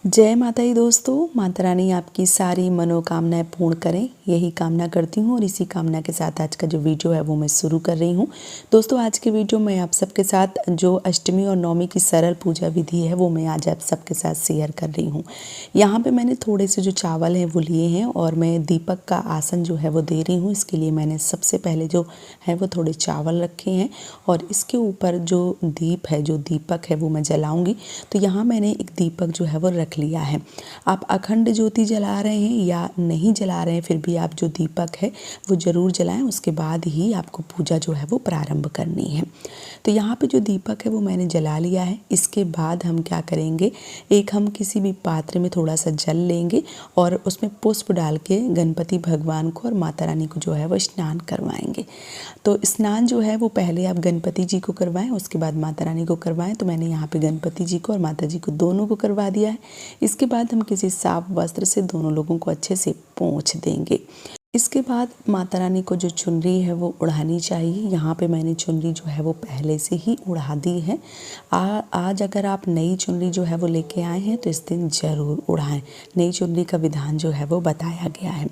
जय माता दी दोस्तों। माता रानी आपकी सारी मनोकामनाएं पूर्ण करें, यही कामना करती हूँ। और इसी कामना के साथ आज का जो वीडियो है वो मैं शुरू कर रही हूँ। दोस्तों, आज के वीडियो में आप सबके साथ जो अष्टमी और नवमी की सरल पूजा विधि है वो मैं आज आप सबके साथ शेयर कर रही हूँ। यहाँ पे मैंने थोड़े से जो चावल हैं वो लिए हैं और मैं दीपक का आसन जो है वो दे रही हूँ। इसके लिए मैंने सबसे पहले जो है वो थोड़े चावल रखे हैं और इसके ऊपर जो दीप है, जो दीपक है वो मैं जलाऊँगी। तो यहाँ मैंने एक दीपक जो है वो रख लिया है। आप अखंड ज्योति जला रहे हैं या नहीं जला रहे हैं, फिर भी आप जो दीपक है वो ज़रूर जलाएं। उसके बाद ही आपको पूजा जो है वो प्रारंभ करनी है। तो यहाँ पे जो दीपक है वो मैंने जला लिया है। इसके बाद हम क्या करेंगे, हम किसी भी पात्र में थोड़ा सा जल लेंगे और उसमें पुष्प डाल के गणपति भगवान को और माता रानी को जो है वो स्नान करवाएंगे। तो स्नान जो है वो पहले आप गणपति जी को करवाएं, उसके बाद माता रानी को करवाएं। तो मैंने यहाँ पे गणपति जी को और माता जी को दोनों को करवा दिया है। इसके बाद हम किसी साफ वस्त्र से दोनों लोगों को अच्छे से पोंछ देंगे। इसके बाद माता रानी को जो चुनरी है वो उड़ानी चाहिए। यहाँ पे मैंने चुनरी जो है वो पहले से ही उड़ा दी है। आज अगर आप नई चुनरी जो है वो लेके आए हैं तो इस दिन ज़रूर उड़ाएं। नई चुनरी का विधान जो है वो बताया गया है।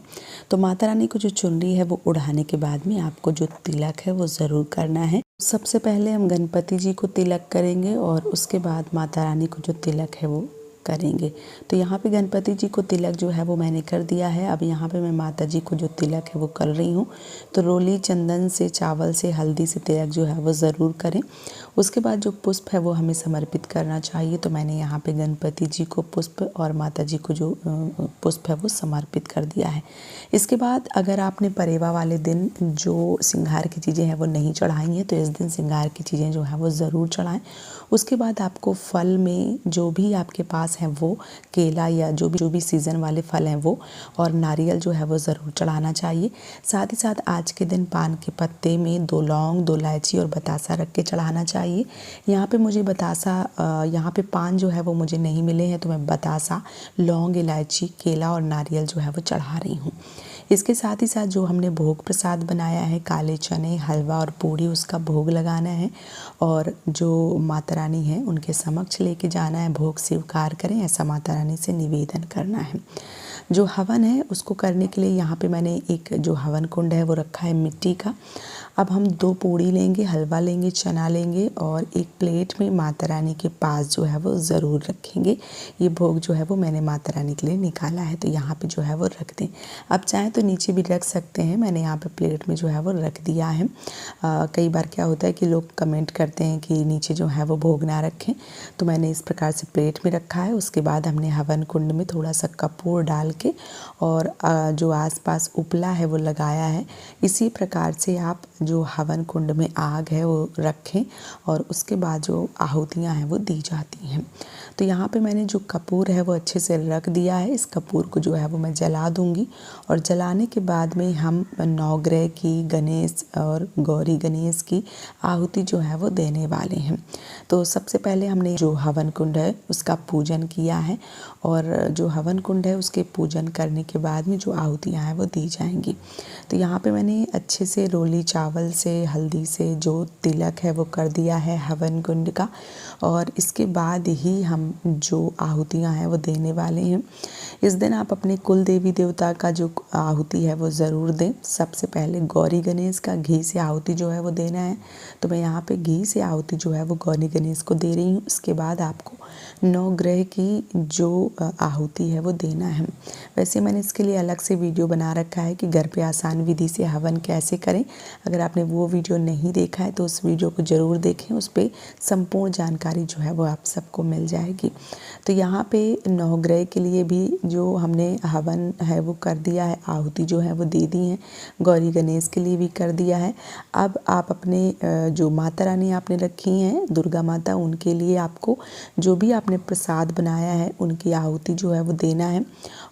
तो माता रानी को जो चुनरी है वो उड़ाने के बाद में आपको जो तिलक है वो ज़रूर करना है। सबसे पहले हम गणपति जी को तिलक करेंगे और उसके बाद माता रानी को जो तिलक है वो करेंगे। तो यहाँ पे गणपति जी को तिलक जो है वो मैंने कर दिया है। अब यहाँ पे मैं माता जी को जो तिलक है वो कर रही हूँ। तो रोली चंदन से, चावल से, हल्दी से तिलक जो है वो ज़रूर करें। उसके बाद जो पुष्प है वो हमें समर्पित करना चाहिए। तो मैंने यहाँ पे गणपति जी को पुष्प और माता जी को जो पुष्प है वो समर्पित कर दिया है। इसके बाद अगर आपने परेवा वाले दिन जो श्रृंगार की चीज़ें हैं वो नहीं चढ़ाई हैं तो इस दिन श्रृंगार की चीज़ें जो है वो ज़रूर चढ़ाएं। उसके बाद आपको फल में जो भी आपके पास है वो केला या जो भी सीज़न वाले फल हैं वो और नारियल जो है वो ज़रूर चढ़ाना चाहिए। साथ ही साथ आज के दिन पान के पत्ते में 2 लौंग, 2 इलायची और बतासा रख के चढ़ाना चाहिए। यहाँ पे मुझे बतासा, यहाँ पे पान जो है वो मुझे नहीं मिले हैं तो मैं बतासा, लौंग, इलायची, केला और नारियल जो है वो चढ़ा रही हूँ। इसके साथ ही साथ जो हमने भोग प्रसाद बनाया है, काले चने, हलवा और पूड़ी, उसका भोग लगाना है और जो माता रानी है उनके समक्ष लेके जाना है। भोग स्वीकार करें ऐसा माता रानी से निवेदन करना है। जो हवन है उसको करने के लिए यहाँ पे मैंने एक जो हवन कुंड है वो रखा है मिट्टी का। अब हम 2 पूड़ी लेंगे, हलवा लेंगे, चना लेंगे और एक प्लेट में माता रानी के पास जो है वो ज़रूर रखेंगे। ये भोग जो है वो मैंने माता रानी के लिए निकाला है तो यहाँ पे जो है वो रख दें। आप चाहें तो नीचे भी रख सकते हैं, मैंने यहाँ पे प्लेट में जो है वो रख दिया है। कई बार क्या होता है कि लोग कमेंट करते हैं कि नीचे जो है वो भोग ना रखें, तो मैंने इस प्रकार से प्लेट में रखा है। उसके बाद हमने हवन कुंड में थोड़ा सा कपूर डाल के और जो आसपास उपला है वो लगाया है। इसी प्रकार से आप जो हवन कुंड में आग है वो रखें और उसके बाद जो आहुतियाँ हैं वो दी जाती हैं। तो यहाँ पे मैंने जो कपूर है वो अच्छे से रख दिया है। इस कपूर को जो है वो मैं जला दूँगी और जलाने के बाद में हम नवग्रह की, गणेश और गौरी गणेश की आहुति जो है वो देने वाले हैं। तो सबसे पहले हमने जो हवन कुंड है उसका पूजन किया है और जो हवन कुंड है उसके पूजन करने के बाद में जो आहुतियाँ हैं वो दी जाएंगी। तो यहाँ पे मैंने अच्छे से रोली चावल से, हल्दी से जो तिलक है वो कर दिया है हवन कुंड का और इसके बाद ही हम जो आहुतियाँ हैं वो देने वाले हैं। इस दिन आप अपने कुल देवी देवता का जो आहुति है वो ज़रूर दें। सबसे पहले गौरी गणेश का घी से आहुति जो है वो देना है। तो मैं यहाँ पे घी से आहुति जो है वो गौरी गणेश को दे रही हूँ। इसके बाद आपको नवग्रह की जो आहुति है वो देना है। वैसे मैंने इसके लिए अलग से वीडियो बना रखा है कि घर पे आसान विधि से हवन कैसे करें। अगर आपने वो वीडियो नहीं देखा है तो उस वीडियो को ज़रूर देखें, उस पर संपूर्ण जानकारी जो है वो आप सबको मिल जाएगी। तो यहाँ पे नवग्रह के लिए भी जो हमने हवन है वो कर दिया है, आहुति जो है वो दे दी है। गौरी गणेश के लिए भी कर दिया है। अब आप अपने जो माता रानी आपने रखी हैं, दुर्गा माता, उनके लिए आपको जो भी आपने प्रसाद बनाया है उनकी आहुति जो है वो देना है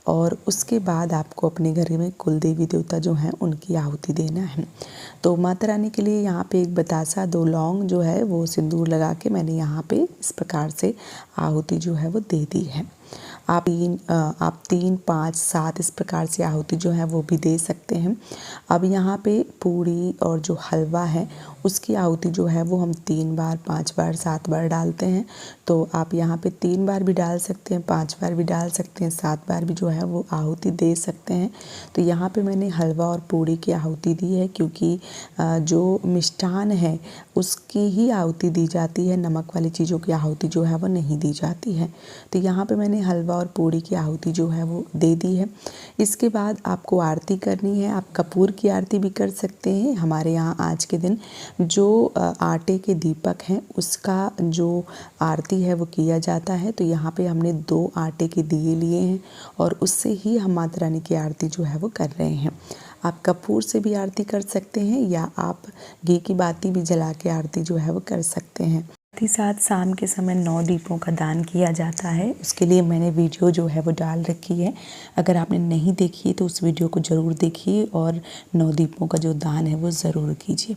और उसके बाद आपको अपने घर में कुल देवी देवता जो हैं उनकी आहुति देना है। तो माता रानी के लिए यहाँ पे एक बतासा, 2 लौंग जो है वो सिंदूर लगा के मैंने यहाँ पे इस प्रकार से आहुति जो है वो दे दी है। आप 3, 5, 7 इस प्रकार से आहुति जो है वो भी दे सकते हैं। अब यहाँ पे पूड़ी और जो हलवा है उसकी आहुति जो है वो हम 3 बार, 5 बार, 7 बार डालते हैं। तो आप यहाँ पे 3 बार भी डाल सकते हैं, 5 बार भी डाल सकते हैं, 7 बार भी जो है वो आहुति दे सकते हैं। तो यहाँ पे मैंने हलवा और पूड़ी की आहुति दी है, क्योंकि जो मिष्ठान है उसकी ही आहुति दी जाती है, नमक वाली चीज़ों की आहुति जो है वो नहीं दी जाती है। तो यहाँ पे मैंने हलवा और पूड़ी की आहुति जो है वो दे दी है। इसके बाद आपको आरती करनी है। आप कपूर की आरती भी कर सकते हैं। हमारे यहाँ आज के दिन जो आटे के दीपक हैं उसका जो आरती है वो किया जाता है। तो यहाँ पे हमने 2 आटे के दिए लिए हैं और उससे ही हम माता रानी की आरती जो है वो कर रहे हैं। आप कपूर से भी आरती कर सकते हैं या आप घी की बाती भी जला के आरती जो है वो कर सकते हैं। साथ ही साथ शाम के समय 9 दीपों का दान किया जाता है। उसके लिए मैंने वीडियो जो है वो डाल रखी है। अगर आपने नहीं देखी है तो उस वीडियो को ज़रूर देखिए और 9 दीपों का जो दान है वो ज़रूर कीजिए।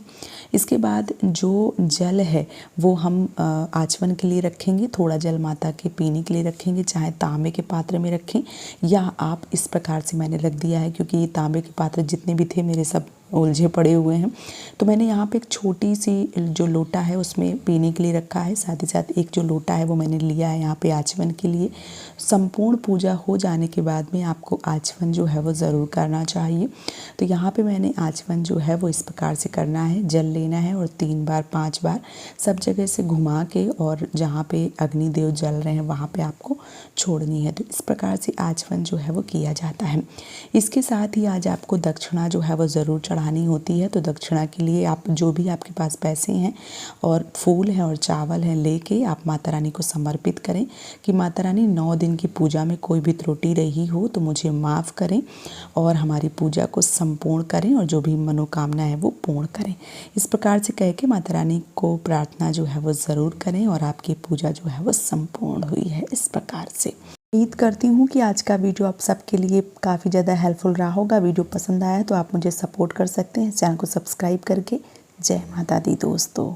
इसके बाद जो जल है वो हम आचमन के लिए रखेंगे। थोड़ा जल माता के पीने के लिए रखेंगे, चाहे तांबे के पात्र में रखें या आप इस प्रकार से मैंने रख दिया है, क्योंकि ये तांबे के पात्र जितने भी थे मेरे सब उलझे पड़े हुए हैं। तो मैंने यहाँ पे एक छोटी सी जो लोटा है उसमें पीने के लिए रखा है। साथ ही साथ एक जो लोटा है वो मैंने लिया है यहाँ पे आचमन के लिए। संपूर्ण पूजा हो जाने के बाद में आपको आचमन जो है वो ज़रूर करना चाहिए। तो यहाँ पे मैंने आचमन जो है वो इस प्रकार से करना है। जल लेना है और 3 बार 5 बार सब जगह से घुमा के और जहाँ पे अग्निदेव जल रहे हैं वहाँ पे आपको छोड़नी है। तो इस प्रकार से आचमन जो है वो किया जाता है। इसके साथ ही आज आपको दक्षिणा जो है वो ज़रूर चढ़ानी होती है। तो दक्षिणा के लिए आप जो भी आपके पास पैसे हैं और फूल हैं और चावल हैं लेके आप माता रानी को समर्पित करें कि माता रानी 9 दिन की पूजा में कोई भी त्रुटि रही हो तो मुझे माफ़ करें और हमारी पूजा को संपूर्ण करें और जो भी मनोकामना है वो पूर्ण करें। इस प्रकार से कह के माता रानी को प्रार्थना जो है वो ज़रूर करें और आपकी पूजा जो है वो संपूर्ण हुई है। इस प्रकार से उम्मीद करती हूँ कि आज का वीडियो आप सबके लिए काफ़ी ज़्यादा हेल्पफुल रहा होगा। वीडियो पसंद आया तो आप मुझे सपोर्ट कर सकते हैं चैनल को सब्सक्राइब करके। जय माता दी दोस्तों।